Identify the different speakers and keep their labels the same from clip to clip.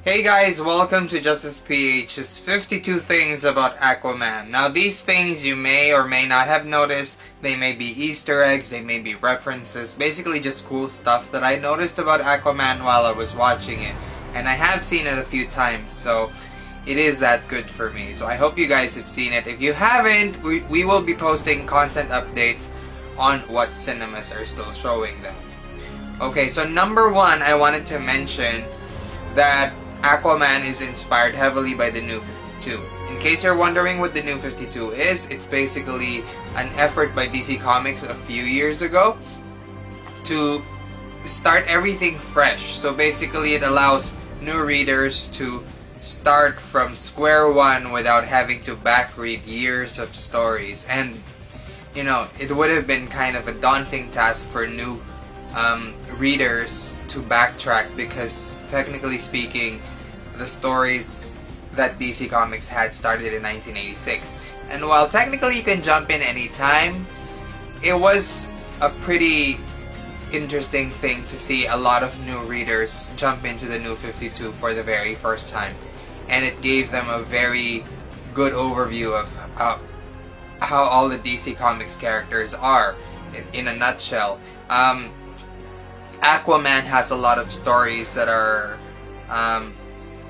Speaker 1: Hey guys, welcome to Justice PH's 52 Things About Aquaman. Now these things you may or may not have noticed. They may be Easter eggs, they may be references, basically just cool stuff that I noticed about Aquaman while I was watching it. And I have seen it a few times, so it is that good for me. So I hope you guys have seen it. If you haven't, we will be posting content updates on what cinemas are still showing them. Okay, so number one, I wanted to mention that Aquaman is inspired heavily by the New 52. In case you're wondering what the New 52 is, it's basically an effort by DC Comics a few years ago to start everything fresh. So basically it allows new readers to start from square one without having to backread years of stories. And, you know, it would have been kind of a daunting task for new readers to backtrack because technically speaking the stories that DC Comics had started in 1986, and while technically you can jump in anytime, it was a pretty interesting thing to see a lot of new readers jump into the New 52 for the very first time, and it gave them a very good overview of how all the DC Comics characters are in a nutshell. Aquaman has a lot of stories that are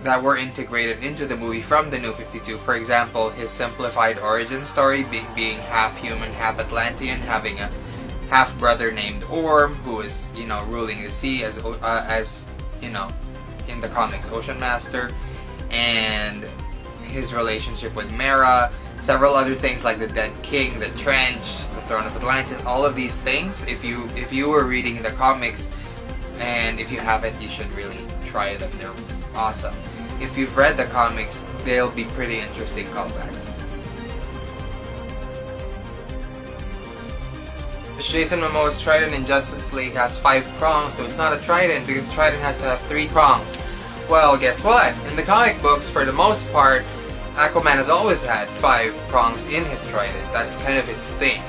Speaker 1: that were integrated into the movie from the New 52. For example, his simplified origin story, being half human, half Atlantean, having a half brother named Orm, who is, you know, ruling the sea as you know, in the comics, Ocean Master, and his relationship with Mera, several other things like the Dead King, the Trench, the Throne of Atlantis, all of these things. If you were reading the comics, and if you haven't, you should really try them. They're awesome. If you've read the comics, they'll be pretty interesting callbacks. Jason Momoa's trident in Justice League has 5 prongs, so it's not a trident because a trident has to have 3 prongs. Well, guess what? In the comic books, for the most part, Aquaman has always had 5 prongs in his trident. That's kind of his thing.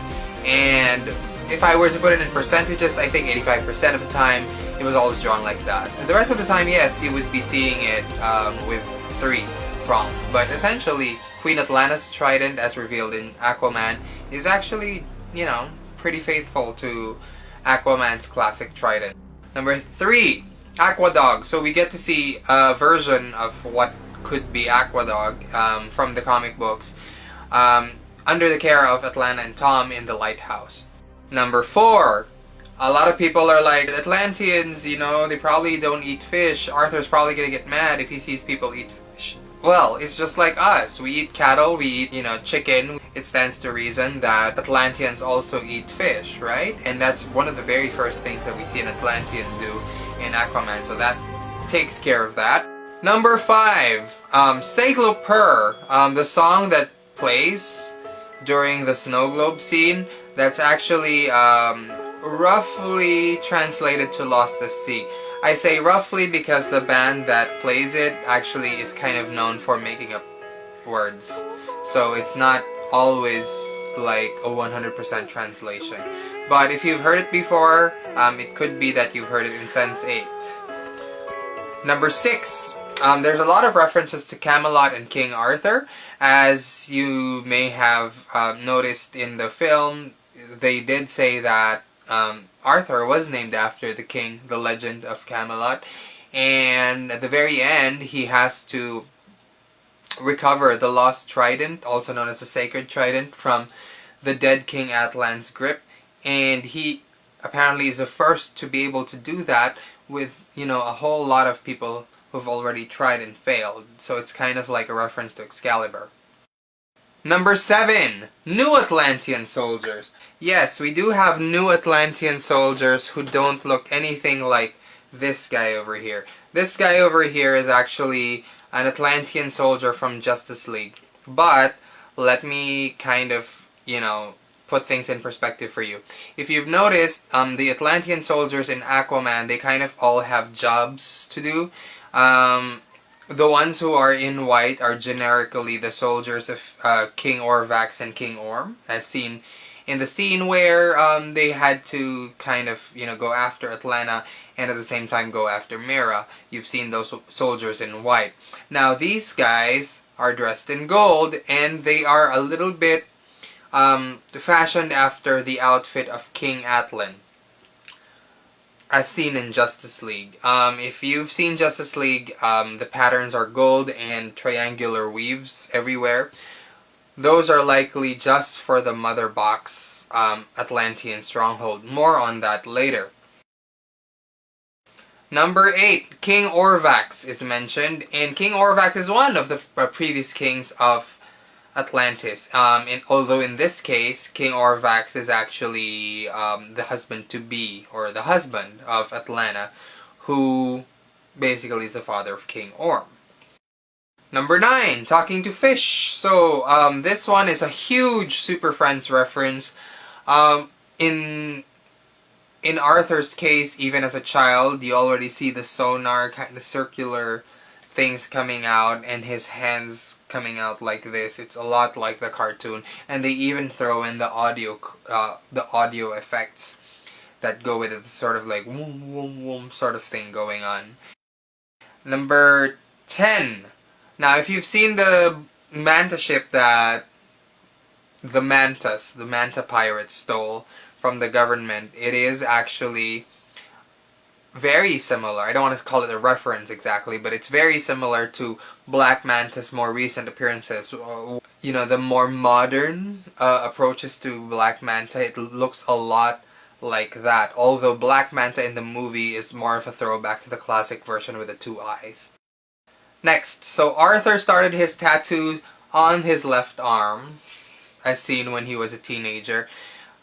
Speaker 1: And if I were to put it in percentages, I think 85% of the time it was always drawn like that. And the rest of the time, yes, you would be seeing it with 3 prongs. But essentially, Queen Atlanna's trident, as revealed in Aquaman, is actually, you know, pretty faithful to Aquaman's classic trident. Number 3, Aquadog. So we get to see a version of what could be Aquadog from the comic books under the care of Atlanna and Tom in the lighthouse. Number 4, a lot of people are like, Atlanteans, you know, they probably don't eat fish. Arthur's probably gonna get mad if he sees people eat fish. Well, it's just like us. We eat cattle, we eat, you know, chicken. It stands to reason that Atlanteans also eat fish, right? And that's one of the very first things that we see an Atlantean do in Aquaman, so that takes care of that. Number 5, Saglo Purr, the song that plays during the snow globe scene, that's actually roughly translated to Lost at Sea. I say roughly because the band that plays it actually is kind of known for making up words. So it's not always like a 100% translation. But if you've heard it before, it could be that you've heard it in Sense 8. Number 6, there's a lot of references to Camelot and King Arthur. As you may have noticed in the film, they did say that Arthur was named after the king, the legend of Camelot, and at the very end he has to recover the lost trident, also known as the sacred trident, from the dead King Atlan's grip, and he apparently is the first to be able to do that with, you know, a whole lot of people who've already tried and failed, so it's kind of like a reference to Excalibur. Number 7, New Atlantean soldiers. Yes, we do have New Atlantean soldiers who don't look anything like this guy over here. This guy over here is actually an Atlantean soldier from Justice League. But, let me kind of, you know, put things in perspective for you. If you've noticed, the Atlantean soldiers in Aquaman, they kind of all have jobs to do. The ones who are in white are generically the soldiers of King Orvax and King Orm, as seen in the scene where they had to kind of, go after Atlanta and at the same time go after Mira. You've seen those soldiers in white. Now these guys are dressed in gold, and they are a little bit fashioned after the outfit of King Atlan, as seen in Justice League. If you've seen Justice League, the patterns are gold and triangular weaves everywhere. Those are likely just for the Mother Box Atlantean stronghold. More on that later. Number 8, King Orvax is mentioned, and King Orvax is one of the previous kings of Atlantis. Although in this case, King Orvax is actually the husband-to-be, or the husband of Atlanta, who basically is the father of King Orm. Number 9, Talking to Fish. So, this one is a huge Super Friends reference. In Arthur's case, even as a child, you already see the sonar, the circular things coming out, and his hands coming out like this. It's a lot like the cartoon, and they even throw in the audio effects that go with it, sort of like whoom whoom whoom sort of thing going on. Number 10. Now, if you've seen the manta ship that the manta pirates stole from the government, it is actually very similar. I don't want to call it a reference exactly, but it's very similar to Black Manta's more recent appearances. The more modern approaches to Black Manta, it looks a lot like that. Although Black Manta in the movie is more of a throwback to the classic version with the 2 eyes. Next, so Arthur started his tattoo on his left arm, as seen when he was a teenager.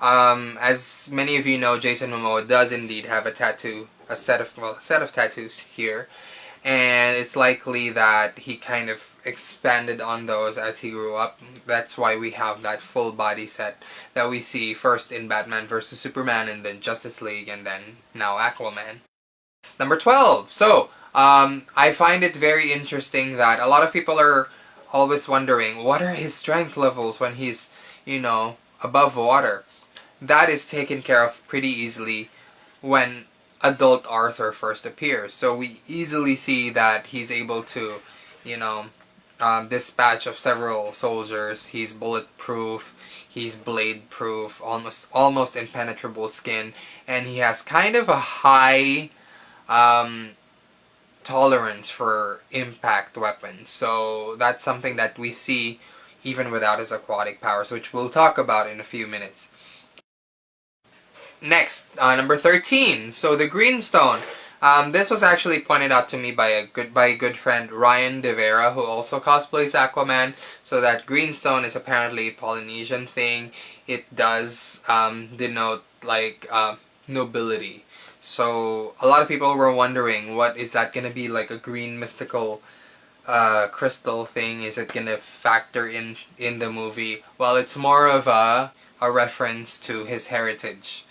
Speaker 1: As many of you know, Jason Momoa does indeed have a tattoo, a set of tattoos here, and it's likely that he kind of expanded on those as he grew up. That's why we have that full body set that we see first in Batman vs Superman, and then Justice League, and then now Aquaman. Number 12. So, I find it very interesting that a lot of people are always wondering, what are his strength levels when he's, above water? That is taken care of pretty easily when adult Arthur first appears. So we easily see that he's able to, dispatch of several soldiers. He's bulletproof, he's blade-proof, almost impenetrable skin, and he has kind of a high tolerance for impact weapons. So that's something that we see even without his aquatic powers, which we'll talk about in a few minutes. Next, number 13. So the green stone. This was actually pointed out to me by a good friend, Ryan De Vera, who also cosplays Aquaman. So that green stone is apparently a Polynesian thing. It does denote like nobility. So a lot of people were wondering, what is that gonna be, like a green mystical crystal thing? Is it gonna factor in the movie? Well, it's more of a reference to his heritage.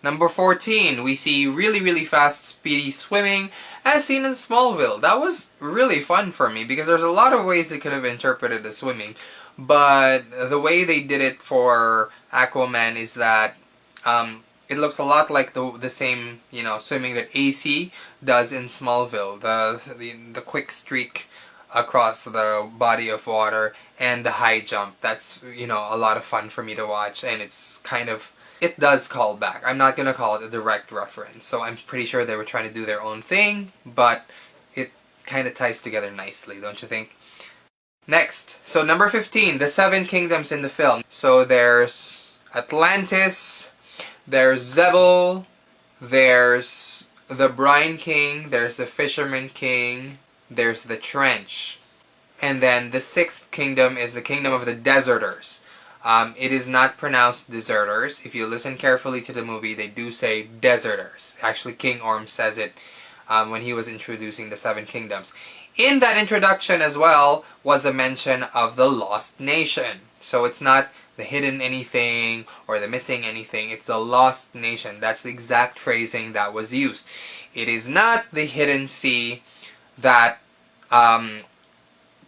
Speaker 1: Number 14, we see really fast, speedy swimming, as seen in Smallville. That was really fun for me, because there's a lot of ways they could have interpreted the swimming, but the way they did it for Aquaman is that it looks a lot like the same, swimming that AC does in Smallville. The quick streak across the body of water and the high jump. That's, a lot of fun for me to watch, and it does call back. I'm not going to call it a direct reference, so I'm pretty sure they were trying to do their own thing, but it kind of ties together nicely, don't you think? Next, so number 15, the 7 kingdoms in the film. So there's Atlantis, there's Zebul, there's the Brine King, there's the Fisherman King, there's the Trench. And then the 6th kingdom is the kingdom of the Deserters. It is not pronounced deserters. If you listen carefully to the movie, they do say deserters. Actually, King Orm says it when he was introducing the 7 kingdoms. In that introduction as well was a mention of the Lost Nation. So it's not the hidden anything or the missing anything. It's the Lost Nation. That's the exact phrasing that was used. It is not the hidden sea that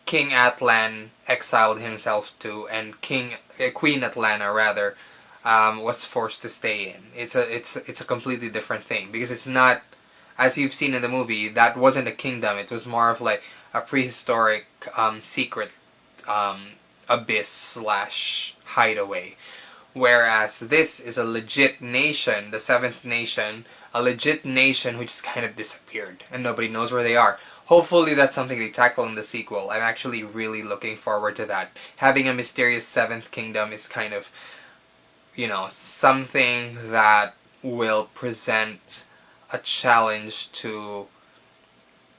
Speaker 1: King King Atlan exiled himself to, and Queen Atlana rather, was forced to stay in. It's a completely different thing, because it's not, as you've seen in the movie, that wasn't a kingdom. It was more of like a prehistoric secret abyss slash hideaway. Whereas this is a legit nation, the seventh nation, a legit nation who just kind of disappeared and nobody knows where they are. Hopefully that's something they tackle in the sequel. I'm actually really looking forward to that. Having a mysterious seventh kingdom is kind of, something that will present a challenge to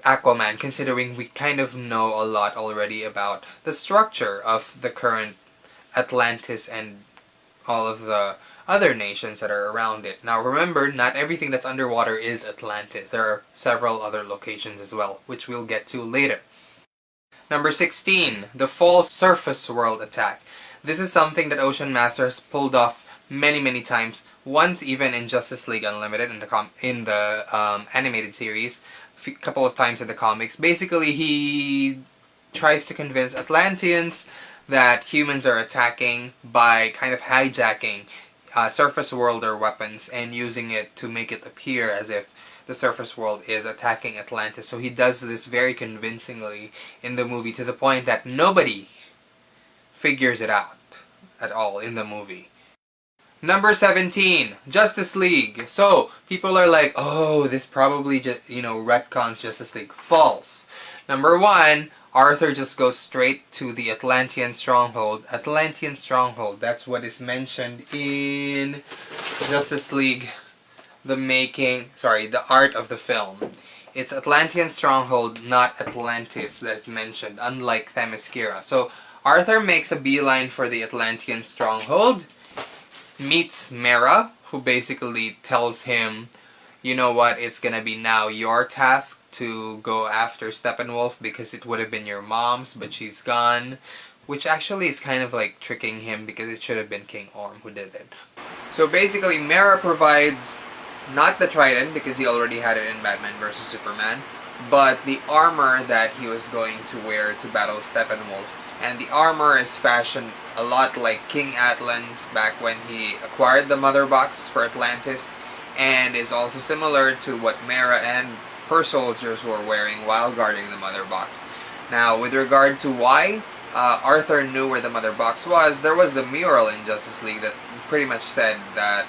Speaker 1: Aquaman, considering we kind of know a lot already about the structure of the current Atlantis and all of the other nations that are around it. Now remember, not everything that's underwater is Atlantis. There are several other locations as well, which we'll get to later. Number 16, the fall surface world attack. This is something that Ocean Master has pulled off many times, once even in Justice League Unlimited in the animated series, a couple of times in the comics. Basically, he tries to convince Atlanteans that humans are attacking by kind of hijacking surface worlder weapons and using it to make it appear as if the surface world is attacking Atlantis. So he does this very convincingly in the movie, to the point that nobody figures it out at all in the movie. Number 17, Justice League. So people are like, oh, this probably retcons Justice League. False. Number 1, Arthur just goes straight to the Atlantean stronghold. Atlantean stronghold, that's what is mentioned in Justice League, the art of the film. It's Atlantean stronghold, not Atlantis, that's mentioned, unlike Themyscira. So Arthur makes a beeline for the Atlantean stronghold, meets Mera, who basically tells him, you know what, it's gonna be now your task to go after Steppenwolf because it would have been your mom's, but she's gone. Which actually is kind of like tricking him, because it should have been King Orm who did it. So basically, Mera provides not the trident, because he already had it in Batman vs. Superman, but the armor that he was going to wear to battle Steppenwolf. And the armor is fashioned a lot like King Atlan's back when he acquired the Mother Box for Atlantis, and is also similar to what Mera and her soldiers were wearing while guarding the Mother Box. Now, with regard to why Arthur knew where the Mother Box was, there was the mural in Justice League that pretty much said that,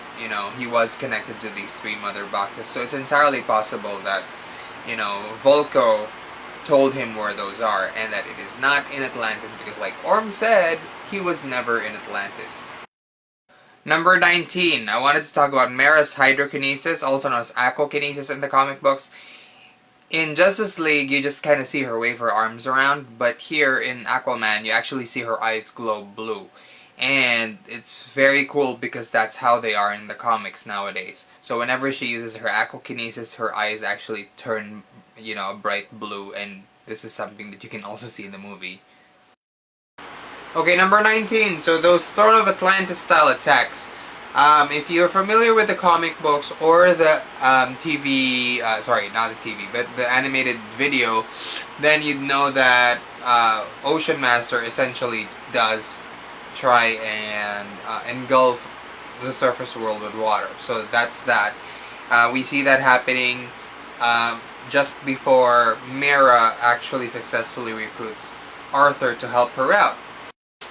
Speaker 1: he was connected to these 3 Mother Boxes. So it's entirely possible that, Volko told him where those are, and that it is not in Atlantis, because like Orm said, he was never in Atlantis. Number 19, I wanted to talk about Mera's hydrokinesis, also known as aquakinesis in the comic books. In Justice League, you just kind of see her wave her arms around, but here in Aquaman, you actually see her eyes glow blue. And it's very cool, because that's how they are in the comics nowadays. So whenever she uses her aquakinesis, her eyes actually turn, a bright blue, and this is something that you can also see in the movie. Okay, number 19. So those Throne of Atlantis style attacks. If you're familiar with the comic books or the TV, sorry, not the TV, but the animated video, then you'd know that Ocean Master essentially does try and engulf the surface world with water. So that's that. We see that happening just before Mera actually successfully recruits Arthur to help her out.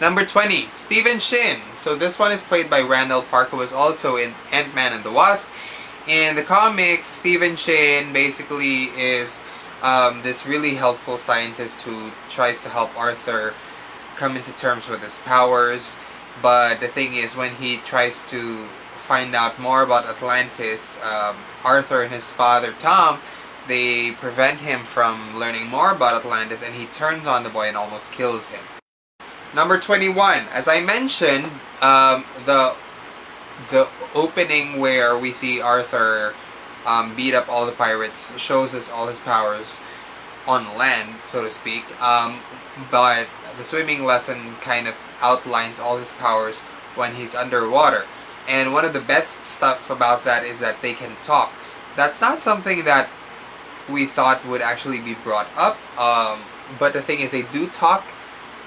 Speaker 1: Number 20, Stephen Shin. So this one is played by Randall Park, who was also in Ant-Man and the Wasp. In the comics, Stephen Shin basically is this really helpful scientist who tries to help Arthur come into terms with his powers. But the thing is, when he tries to find out more about Atlantis, Arthur and his father Tom, they prevent him from learning more about Atlantis, and he turns on the boy and almost kills him. Number 21, as I mentioned, the opening where we see Arthur beat up all the pirates shows us all his powers on land, so to speak. But the swimming lesson kind of outlines all his powers when he's underwater. And one of the best stuff about that is that they can talk. That's not something that we thought would actually be brought up But the thing is, they do talk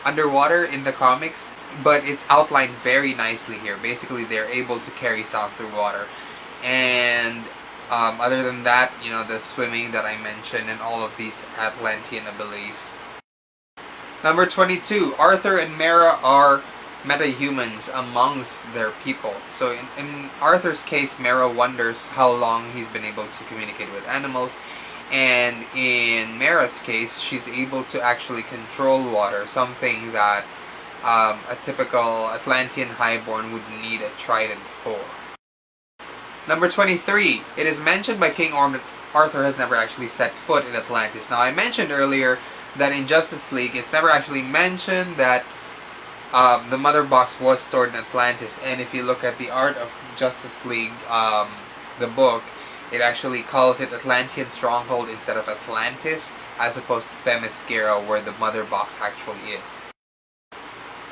Speaker 1: underwater in the comics, but it's outlined very nicely here. Basically, they're able to carry sound through water. And other than that, you know, the swimming that I mentioned and all of these Atlantean abilities. Number 22, Arthur and Mera are metahumans amongst their people. So in Arthur's case, Mera wonders how long he's been able to communicate with animals. And in Mera's case, she's able to actually control water, something that a typical Atlantean highborn would need a trident for. Number 23, it is mentioned by King Arthur has never actually set foot in Atlantis. Now, I mentioned earlier that in Justice League, it's never actually mentioned that the Mother Box was stored in Atlantis. And if you look at the art of Justice League, the book, it actually calls it Atlantean Stronghold instead of Atlantis, as opposed to Themyscira, where the Mother Box actually is.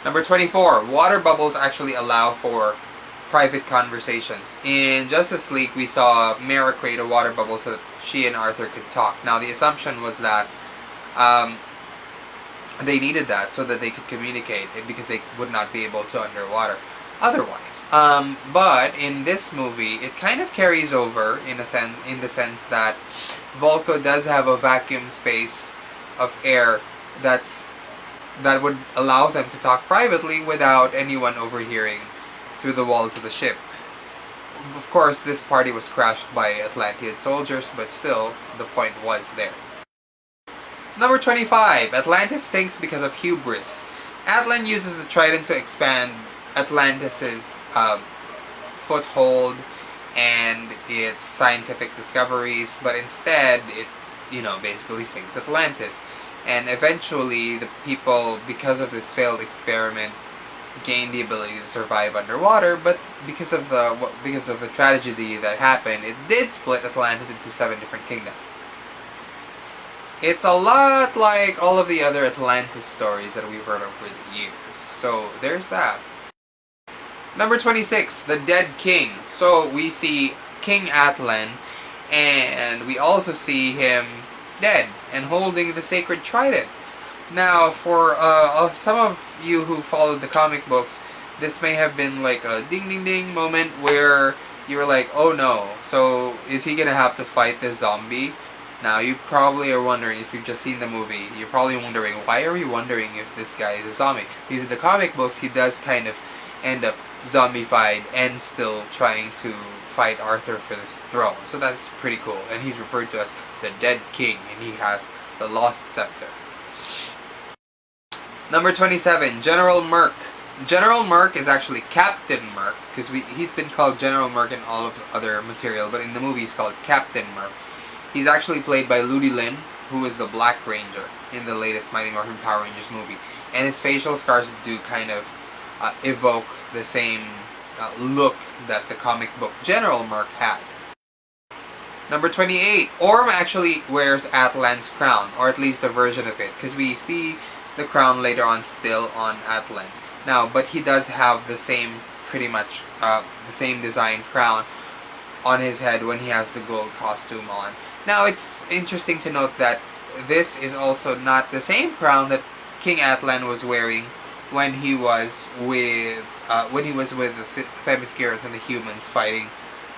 Speaker 1: Number 24, water bubbles actually allow for private conversations. In Justice League, we saw Mera create a water bubble so that she and Arthur could talk. Now, the assumption was that they needed that so that they could communicate, because they would not be able to underwater otherwise. But in this movie, it kind of carries over in the sense that Volko does have a vacuum space of air that would allow them to talk privately without anyone overhearing through the walls of the ship. Of course, this party was crashed by Atlantean soldiers, but still, the point was there. Number 25, Atlantis sinks because of hubris. Atlan uses the trident to expand Atlantis' foothold and its scientific discoveries, but instead it, basically sinks Atlantis. And eventually the people, because of this failed experiment, gained the ability to survive underwater, but because of the tragedy that happened, it did split Atlantis into 7 different kingdoms. It's a lot like all of the other Atlantis stories that we've heard over the years. So there's that. Number 26, the Dead King. So we see King Atlan, and we also see him dead and holding the sacred trident. Now, for some of you who followed the comic books, this may have been like a ding ding ding moment where you were like, oh no, so is he gonna have to fight this zombie? Now, you probably are wondering, if you've just seen the movie, you're probably wondering, why are we wondering if this guy is a zombie? Because in the comic books, he does kind of end up zombified and still trying to fight Arthur for this throne. So that's pretty cool. And he's referred to as the Dead King, and he has the Lost Scepter. Number 27, General Merc. General Merc is actually Captain Merc, because he's been called General Merc in all of the other material, but in the movie he's called Captain Merc. He's actually played by Ludi Lin, who is the Black Ranger in the latest Mighty Morphin Power Rangers movie. And his facial scars do kind of evoke the same look that the comic book General Merc had. Number 28, Orm actually wears Atlan's crown, or at least a version of it, because we see the crown later on still on Atlan. Now, but he does have the same, pretty much, the same design crown on his head when he has the gold costume on. Now, it's interesting to note that this is also not the same crown that King Atlan was wearing when he was with the Themyscirans and the humans fighting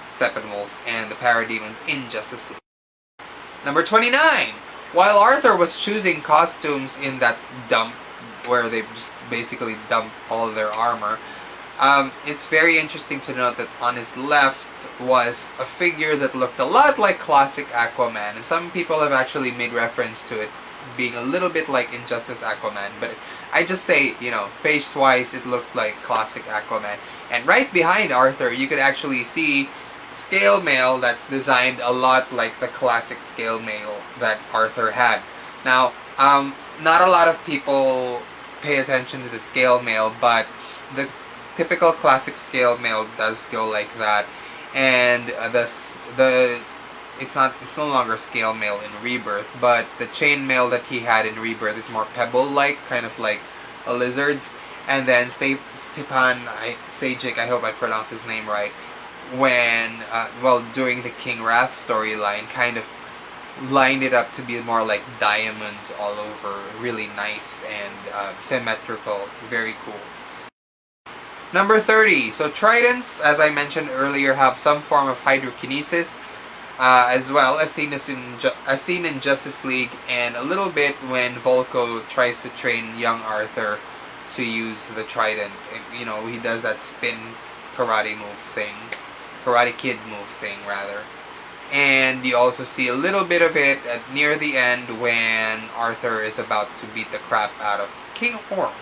Speaker 1: Steppenwolf and the Parademons in Justice League. Number 29! While Arthur was choosing costumes in that dump, where they just basically dump all of their armor, it's very interesting to note that on his left was a figure that looked a lot like classic Aquaman, and some people have actually made reference to it being a little bit like Injustice Aquaman, but I just say, face-wise, it looks like classic Aquaman. And right behind Arthur, you could actually see scale mail that's designed a lot like the classic scale mail that Arthur had. Now, not a lot of people pay attention to the scale mail, but the typical classic scale mail does go like that, and it's no longer scale mail in Rebirth, but the chain mail that he had in Rebirth is more pebble-like, kind of like a lizard's. And then Stepan Sajic, I hope I pronounced his name right, when during the King Wrath storyline, kind of lined it up to be more like diamonds all over, really nice and symmetrical, very cool. Number 30. So tridents, as I mentioned earlier, have some form of hydrokinesis, as well as seen in Justice League, and a little bit when Volko tries to train young Arthur to use the trident. You know, he does that spin karate kid move thing rather. And you also see a little bit of it near the end when Arthur is about to beat the crap out of King Orm.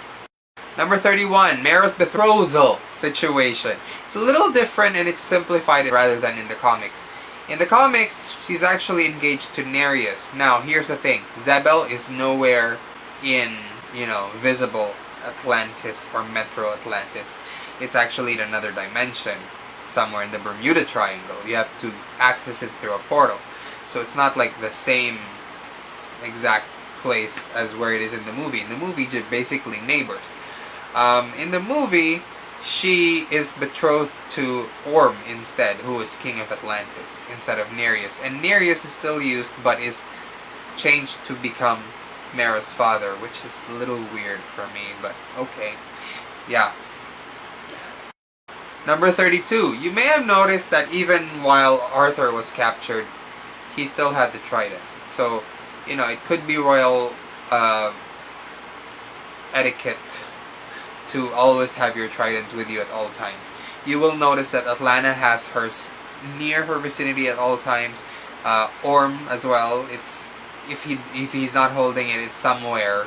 Speaker 1: Number 31, Mera's betrothal situation. It's a little different and it's simplified rather than in the comics. In the comics, she's actually engaged to Nereus. Now, here's the thing. Zebel is nowhere in, visible Atlantis or Metro Atlantis. It's actually in another dimension, somewhere in the Bermuda Triangle. You have to access it through a portal. So it's not like the same exact place as where it is in the movie. In the movie, they're basically neighbors. In the movie, she is betrothed to Orm instead, who is king of Atlantis, instead of Nereus. And Nereus is still used, but is changed to become Mera's father, which is a little weird for me, but okay. Yeah. Number 32. You may have noticed that even while Arthur was captured, he still had the trident. So, it could be royal etiquette to always have your trident with you at all times. You will notice that Atlanta has hers near her vicinity at all times. Orm as well. It's if he's not holding it, it's somewhere,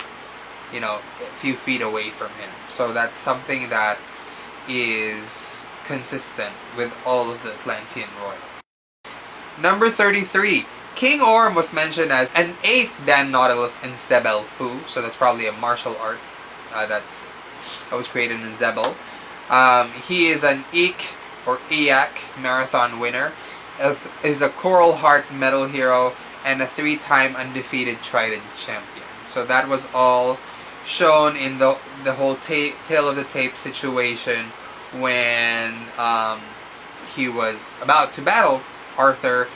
Speaker 1: a few feet away from him. So that's something that is consistent with all of the Atlantean royals. Number 33. King Orm was mentioned as an 8th Dan Nautilus in Zebel Fu. So that's probably a martial art that was created in Zebel. He is an EAC marathon winner, is a Coral Heart medal hero, and a 3-time undefeated Trident champion. So that was all shown in the whole tail of the tape situation when he was about to battle Arthur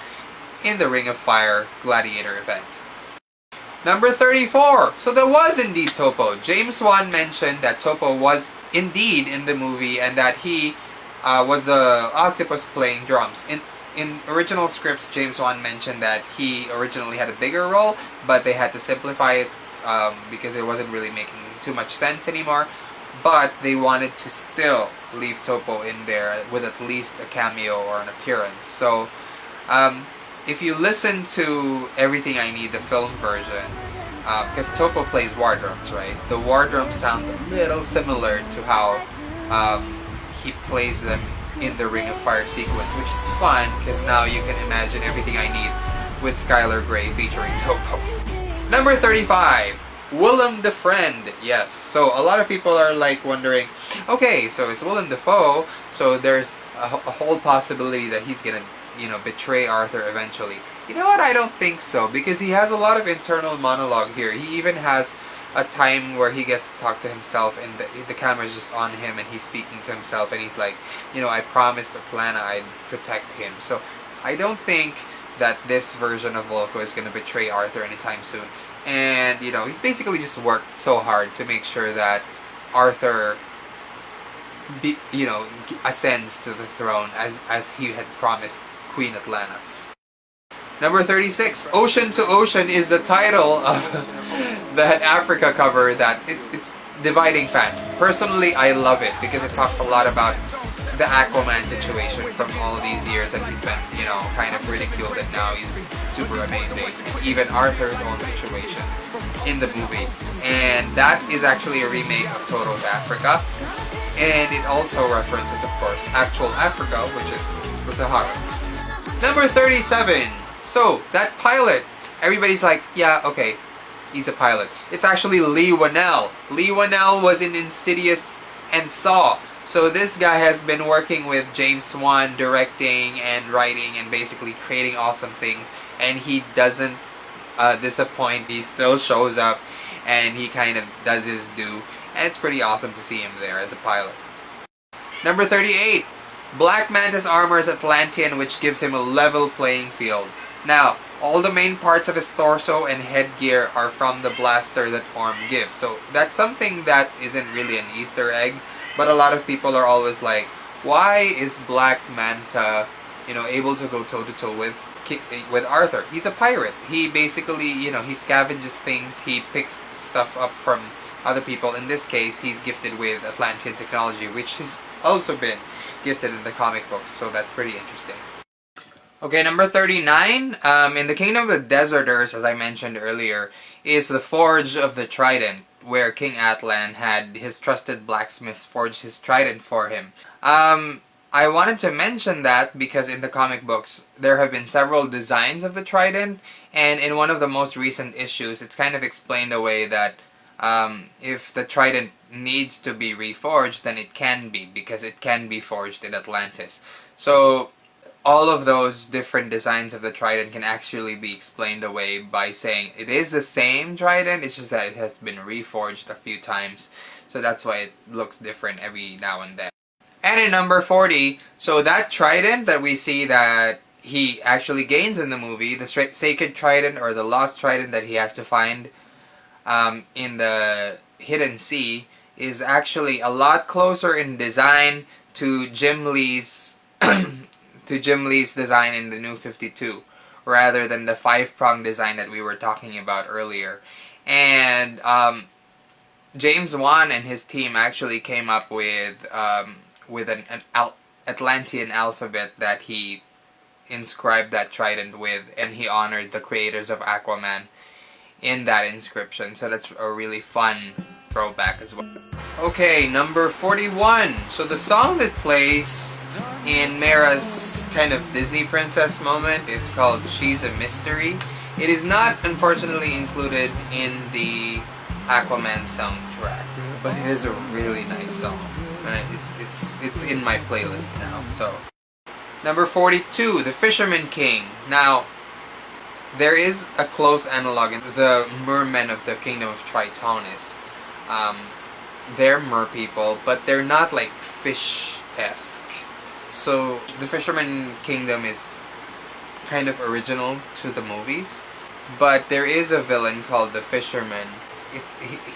Speaker 1: in the Ring of Fire Gladiator event. Number 34. So there was indeed Topo. James Wan mentioned that Topo was indeed in the movie and that he was the octopus playing drums. In original scripts, James Wan mentioned that he originally had a bigger role, but they had to simplify it because it wasn't really making too much sense anymore. But they wanted to still leave Topo in there with at least a cameo or an appearance. So, if you listen to Everything I Need, the film version, because Topo plays war drums, right? The war drums sound a little similar to how he plays them in the Ring of Fire sequence, which is fun because now you can imagine Everything I Need with Skylar Grey featuring Topo. Number 35. Willem the Friend. Yes, so a lot of people are like wondering, okay, so it's Willem Dafoe, so there's a whole possibility that he's gonna betray Arthur eventually. You know what? I don't think so, because he has a lot of internal monologue here. He even has a time where he gets to talk to himself and the camera's just on him and he's speaking to himself and he's like, I promised Atlanta I'd protect him. So I don't think that this version of Volko is going to betray Arthur anytime soon. And, he's basically just worked so hard to make sure that Arthur ascends to the throne as he had promised Queen Atlanta. Number 36, Ocean to Ocean is the title of that Africa cover that it's dividing fans. Personally, I love it because it talks a lot about the Aquaman situation from all these years, and he's been, kind of ridiculed, and now he's super amazing. Even Arthur's own situation in the movie. And that is actually a remake of Total Africa. And it also references, of course, actual Africa, which is the Sahara. Number 37. So, that pilot, everybody's like, yeah, okay, he's a pilot. It's actually Lee Whannell. Lee Whannell was in Insidious and Saw. So this guy has been working with James Wan, directing and writing and basically creating awesome things. And he doesn't disappoint. He still shows up and he kind of does his due. And it's pretty awesome to see him there as a pilot. Number 38. Black Manta's armor is Atlantean, which gives him a level playing field. Now, All the main parts of his torso and headgear are from the blaster that Orm gives. So that's something that isn't really an Easter egg, but a lot of people are always like, why is Black Manta, able to go toe to toe with Arthur? He's a pirate. He basically, he scavenges things. He picks stuff up from other people. In this case, he's gifted with Atlantean technology, which has also been gifted in the comic books. So that's pretty interesting. Okay, number 39. In the Kingdom of the Deserters, as I mentioned earlier, is the Forge of the Trident, where King Atlan had his trusted blacksmiths forge his trident for him. I wanted to mention that because in the comic books, there have been several designs of the trident, and in one of the most recent issues, it's kind of explained away that if the trident needs to be reforged, then it can be, because it can be forged in Atlantis. So all of those different designs of the trident can actually be explained away by saying it is the same trident, it's just that it has been reforged a few times. So that's why it looks different every now and then. And in number 40, so that trident that we see that he actually gains in the movie, the sacred trident or the lost trident that he has to find in the hidden sea, is actually a lot closer in design to Jim Lee's design in the New 52, rather than the 5-prong design that we were talking about earlier. And James Wan and his team actually came up with an Atlantean alphabet that he inscribed that trident with, and he honored the creators of Aquaman in that inscription. So that's a really fun throwback as well. Okay, number 41. So the song that plays in Mera's kind of Disney princess moment is called She's a Mystery. It is not, unfortunately, included in the Aquaman soundtrack, but it is a really nice song, and it's in my playlist now. So, number 42, The Fisherman King. Now, there is a close analog in the mermen of the Kingdom of Tritonis. They're mer people, but they're not like fish-esque. So the Fisherman Kingdom is kind of original to the movies, but there is a villain called the Fisherman.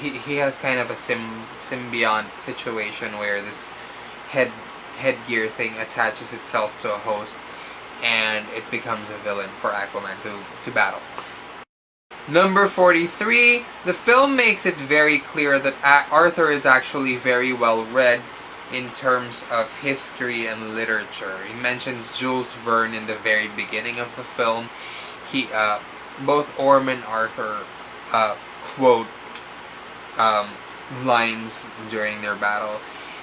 Speaker 1: He has kind of a symbiont situation where this headgear thing attaches itself to a host, and it becomes a villain for Aquaman to battle. Number 43, the film makes it very clear that Arthur is actually very well read in terms of history and literature. He mentions Jules Verne in the very beginning of the film. Both Orm and Arthur quote lines during their battle,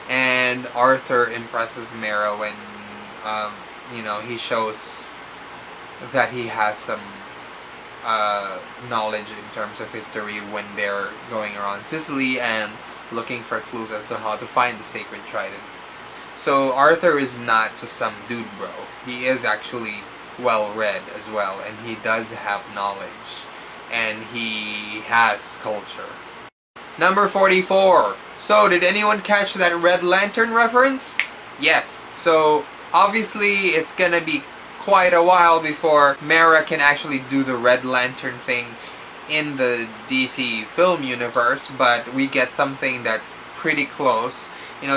Speaker 1: and Arthur impresses Mera when he shows that he has some knowledge in terms of history when they're going around Sicily and looking for clues as to how to find the sacred trident. So Arthur is not just some dude bro. He is actually well read as well, and he does have knowledge, and he has culture. Number 44. So did anyone catch that Red Lantern reference? Yes. So obviously it's gonna be quite a while before Mera can actually do the Red Lantern thing in the DC film universe, but we get something that's pretty close.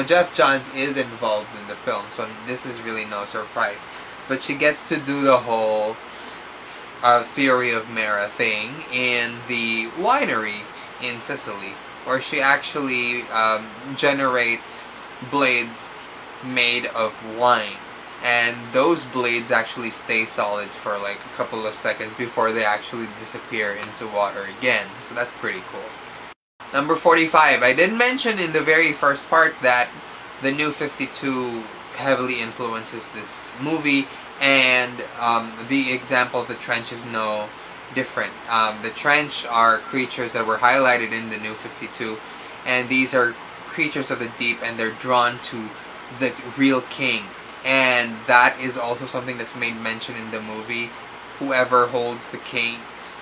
Speaker 1: Jeff Johns is involved in the film, so this is really no surprise. But she gets to do the whole Theory of Mera thing in the winery in Sicily, where she actually generates blades made of wine. And those blades actually stay solid for like a couple of seconds before they actually disappear into water again. So that's pretty cool. Number 45. I did mention in the very first part that the New 52 heavily influences this movie, and the example of the trench is no different. The trench are creatures that were highlighted in the New 52, and these are creatures of the deep, and they're drawn to the real king. And that is also something that's made mention in the movie. Whoever holds the king's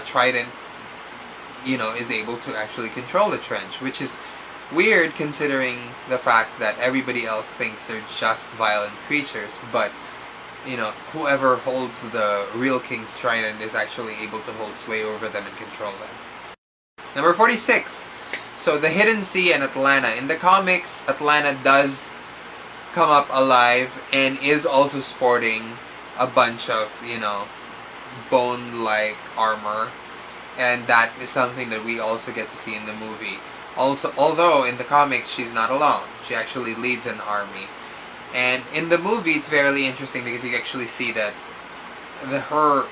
Speaker 1: trident, is able to actually control the trench, which is weird considering the fact that everybody else thinks they're just violent creatures. But whoever holds the real king's trident is actually able to hold sway over them and control them. Number 46. So the Hidden Sea and Atlanta. In the comics, Atlanta does come up alive and is also sporting a bunch of, bone-like armor. And that is something that we also get to see in the movie. Also, although in the comics she's not alone. She actually leads an army. And in the movie it's fairly interesting because you actually see that her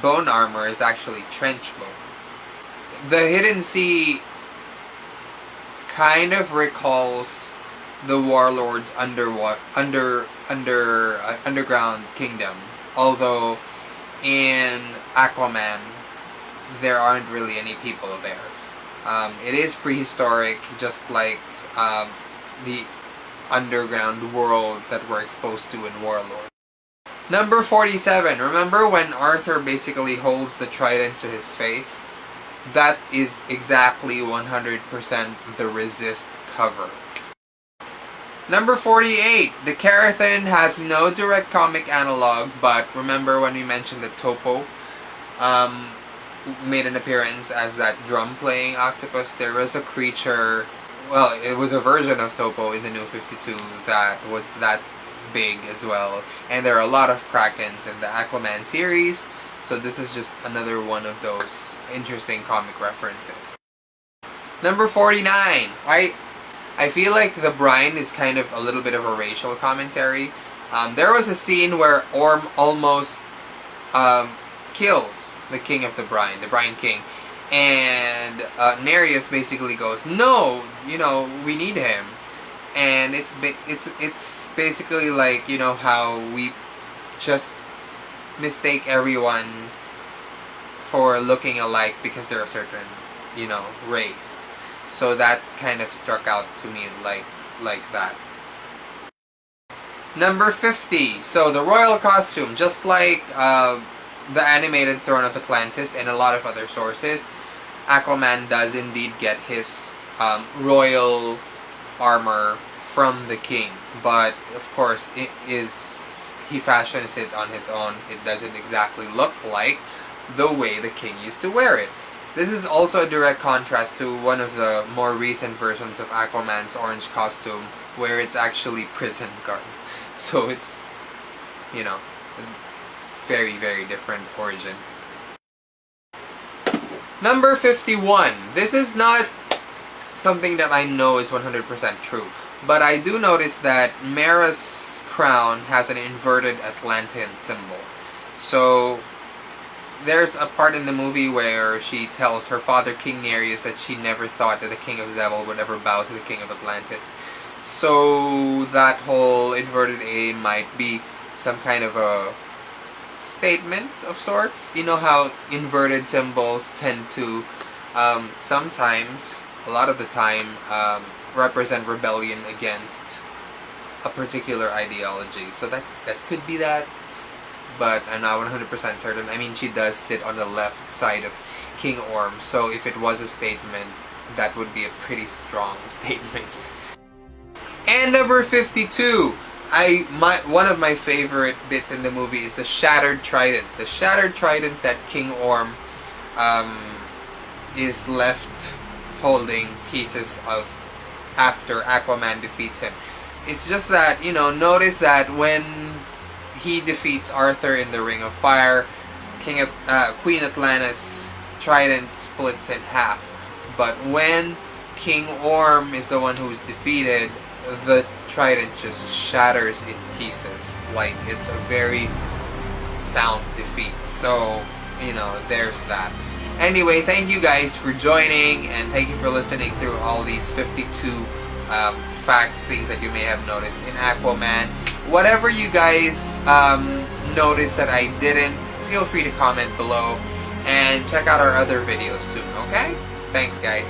Speaker 1: bone armor is actually trench bone. The Hidden Sea kind of recalls the Warlord's underground kingdom. Although in Aquaman there aren't really any people there. It is prehistoric, just like the underground world that we're exposed to in Warlord. Number 47. Remember when Arthur basically holds the trident to his face? That is exactly 100% the Resist cover. Number 48. The Karathan has no direct comic analog, but remember when we mentioned that Topo made an appearance as that drum-playing octopus? There was a creature, well, it was a version of Topo in the New 52 that was that big as well. And there are a lot of Krakens in the Aquaman series, so this is just another one of those interesting comic references. Number 49. I feel like the brine is kind of a little bit of a racial commentary. There was a scene where Orm almost kills the king of the brine king, and Nereus basically goes, no, we need him. And it's basically like, how we just mistake everyone for looking alike because they're a certain, race. So that kind of struck out to me like that. Number 50. So the royal costume, just like the animated Throne of Atlantis and a lot of other sources, Aquaman does indeed get his royal armor from the king. But of course, he fashions it on his own. It doesn't exactly look like the way the king used to wear it. This is also a direct contrast to one of the more recent versions of Aquaman's orange costume, where it's actually prison guard. So it's, very, very different origin. Number 51. This is not something that I know is 100% true, but I do notice that Mera's crown has an inverted Atlantean symbol. So there's a part in the movie where she tells her father, King Nereus, that she never thought that the king of Zebel would ever bow to the king of Atlantis. So that whole inverted A might be some kind of a statement of sorts. You know how inverted symbols tend to sometimes, a lot of the time, represent rebellion against a particular ideology. So that could be that. But I'm not 100% certain. I mean, she does sit on the left side of King Orm, so if it was a statement, that would be a pretty strong statement. And number 52. One of my favorite bits in the movie is the shattered trident. The shattered trident that King Orm is left holding pieces of after Aquaman defeats him. It's just that, notice that when he defeats Arthur in the Ring of Fire, Queen Atlanna's trident splits in half. But when King Orm is the one who's defeated, the trident just shatters in pieces. Like, it's a very sound defeat. So, there's that. Anyway, thank you guys for joining, and thank you for listening through all these 52 facts, things that you may have noticed in Aquaman. Whatever you guys noticed that I didn't, feel free to comment below, and check out our other videos soon, okay? Thanks, guys.